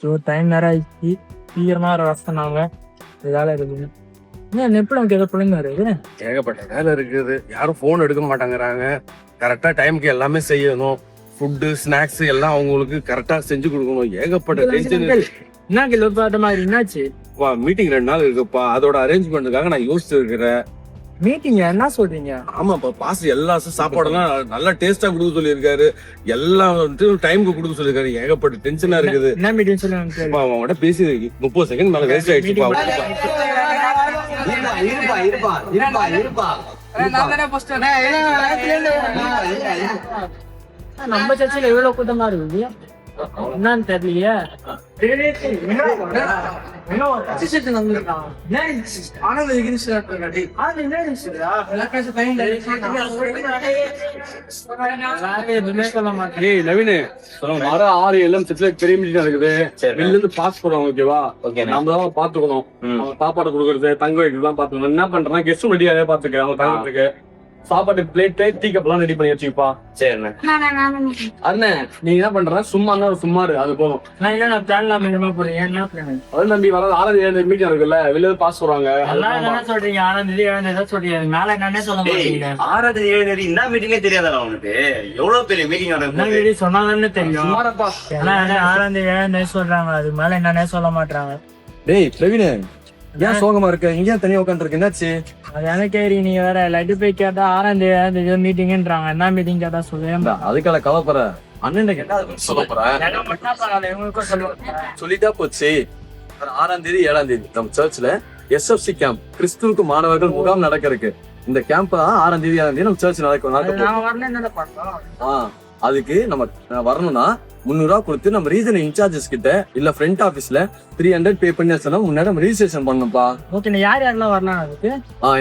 So time நேரம் ஆயிடுச்சு, சீக்கிரமா வர சொன்னாங்க. வேலை இருக்குது. என்ன எப்படி நமக்கு எதாவது பிள்ளைங்க வருது? ஏகப்பட்ட வேலை இருக்குது. யாரும் போன் எடுக்க மாட்டாங்கிறாங்க. கரெக்டா டைமுக்கு எல்லாமே செய்யணும். ஃபுட்டு ஸ்நாக்ஸ் எல்லாம் அவங்களுக்கு கரெக்டா செஞ்சு கொடுக்கணும். ஏகப்பட்ட டென்ஷன். என்ன கிலோ பாட்ட மாதிரி என்னாச்சு? மீட்டிங் 2 நாள் இருக்குப்பா. அதோட அரேஞ்ச்மெண்ட்டுக்காக நான் யோசிச்சு இருக்கிறேன். மீட்டிங் என்ன சொல்றீங்க? ஆமாப்பா, பாஸ் எல்லா சாப்பாடெல்லாம் நல்லா டேஸ்டா கொடுக்க சொல்லியிருக்காரு. எல்லாம் வந்து டைமுக்கு கொடுக்க சொல்லியிருக்காரு. ஏகப்பட்ட டென்ஷனா இருக்குது. என்ன மீட்டிங் சொல்லுங்க. அவங்ககிட்ட பேசி 30 செகண்ட் மேல வேஸ்ட் ஆயிடுச்சுப்பா. நம்ம சர்ச்சில் எவ்வளவு கூட்டமா இருக்குது என்னன்னு தெரியலையே. பாஸ் போடுவாங்க. ஓகேவா? நம்ம தான் பாத்துக்கணும். சாப்பாடு கொடுக்கறது, தங்க வைக்கிறதுலாம் பாத்துக்கணும். என்ன பண்றேன்னா கெஸ்ட் ரெடியாவே பாத்துக்க. அவங்க தங்கத்துக்கு சாப்பாடு பிளேட், டீ கப் எல்லாம் ரெடி பண்ணி வச்சுப்பா. சரிண்ணே. அண்ணே நீ என்ன பண்ற? சும்மா அது போதும். நான் என்ன பிளான் போறேன். அது நம்பி வர 6 மீட்டிங் இருக்குல்ல, வெளியே பாஸ் போறாங்க. என்ன சொல்றீங்க? 6 சொல்றீங்க. மேல என்னன்னே சொல்ல மாட்டீங்க. 6 இந்த மீட்டிங்கே தெரியாதா உனக்கு? எவ்வளவு பெரிய மீட்டிங் சொன்னாதானே தெரியும். 6 சொல்றாங்க, அது மேல என்னன்னே சொல்ல மாட்டாங்க. டேய் பிரவீன், ஏன் சோகமா இருக்க? இங்கே தனியா உட்காந்துருக்கு. என்னாச்சு? அது எனக்கே நீங்க வேற லட்டு போய் கேட்டா 6 மீட்டிங்ன்றாங்க. என்ன மீட்டிங் கேட்டா சொல்லுவேன். அதுக்கால கவலைப்படுற. அண்ணன் கேட்டா சொல்ல போறேன். சொல்லிட்டா போச்சு. 6ஆம் தேதி 7ஆம் தேதி நம்ம சர்ச்ல SFC கேம்ப், கிறிஸ்துவுக்கு மாணவர்கள் முகாம் நடக்க இருக்கு. இந்த கேம்ப் 6ஆம் தேதி 7ஆம் தேதி நம்ம சர்ச் நடக்கும். அதுக்கு நம்ம வரணும்னா 300 ரூபா கொடுத்து நம்ம ரீஜனல் இன்சார்ஜஸ் கிட்ட இல்ல ஃப்ரண்ட் ஆபீஸ்ல 300 பே பண்ணி வச்சா முன்னாடி நம்ம ரெஜிஸ்ட்ரேஷன் பண்ணணும்ப்பா. ஓகே, யார் யாரெல்லாம் வரலாம் அதுக்கு?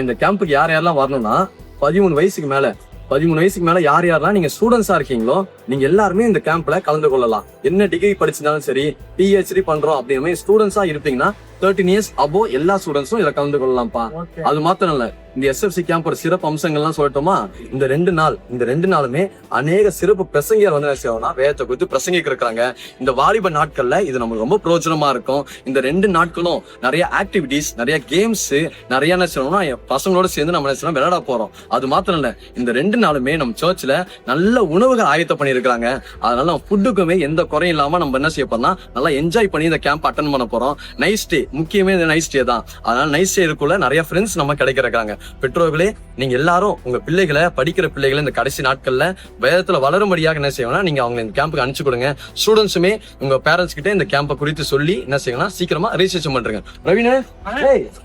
இந்த கேம்புக்கு யார் யாரெல்லாம் வரணும்னா 13 வயசுக்கு மேல யார் யாரெல்லாம் நீங்க ஸ்டூடெண்ட்ஸா இருக்கீங்களோ நீங்க எல்லாருமே இந்த கேம்ப்ல கலந்து கொள்ளலாம். என்ன டிகிரி படிச்சிருந்தாலும் சரி, PhD பண்றோம் அப்படியே ஸ்டூடெண்ட்ஸா இருப்பீங்கன்னா 13 இயர்ஸ் அபோ எல்லா ஸ்டூடெண்ட்ஸும் இதுல கலந்து கொள்ளலாம்ப்பா. அது மாத்திரம் இல்ல, இந்த SFC கேம்போட சிறப்பு அம்சங்கள்லாம் சொல்லட்டுமா? இந்த 2 நாளுமே அநேக சிறப்பு பிரசங்கியர் வந்து என்ன செய்வாங்கன்னா வேதத்தை குறித்து பிரசங்கிக்க இருக்காங்க. இந்த வாலிப நாட்கள்ல இது நமக்கு ரொம்ப பிரயோஜனமா இருக்கும். இந்த 2 நாட்களும் நிறைய ஆக்டிவிட்டிஸ், நிறைய கேம்ஸ், நிறைய என்ன செய்யணும்னா பசங்களோட சேர்ந்து நம்ம என்ன செய்யணும், விளையாட போறோம். அது மாத்திரம் இல்ல, இந்த 2 நாளுமே நம்ம சர்ச்ல நல்ல உணவுகள் ஆயத்தம் பண்ணிருக்காங்க. அதனால நம்ம ஃபுட்டுக்குமே எந்த குறையும் இல்லாம நம்ம என்ன செய்ய போறோம்னா நல்லா என்ஜாய் பண்ணி இந்த கேம்ப் அட்டன் பண்ண போறோம். நைஸ் டே, முக்கியமே இந்த நைஸ் டே தான். அதனால நைஸ் டே இருக்குள்ள நிறைய ஃப்ரெண்ட்ஸ் நம்ம கிடைக்கிறாங்க. பெற்றோர்களே, நீங்க எல்லாரும் உங்க பிள்ளைகளை, படிக்கிற பிள்ளைகளை இந்த கடைசி நாட்கள்ல வேதத்துல வளரும்படியாக என்ன செய்யணும்னா நீங்க அவங்க இந்த கேம்புக்கு அனுப்பிச்சு கொடுங்க. ஸ்டூடெண்ட்ஸுமே உங்க பேரண்ட்ஸ் கிட்ட இந்த கேம்பை குறித்து சொல்லி என்ன செய்யணும்னா சீக்கிரமா ரெஜிஸ்ட்ரேஷன் பண்றீங்க. ரவீனு,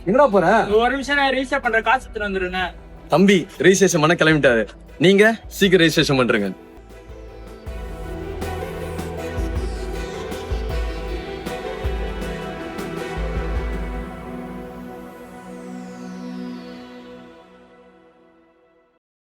எங்கடா போற? ஒரு நிமிஷம் நான் ரெஜிஸ்டர் பண்ற காசு எடுத்துட்டு வந்துருங்க. தம்பி ரெஜிஸ்ட்ரேஷன் பண்ண கிளம்பிட்டாரு. நீங்க சீக்கிரம் ரெஜிஸ்ட்ரேஷன் பண்றீங்க.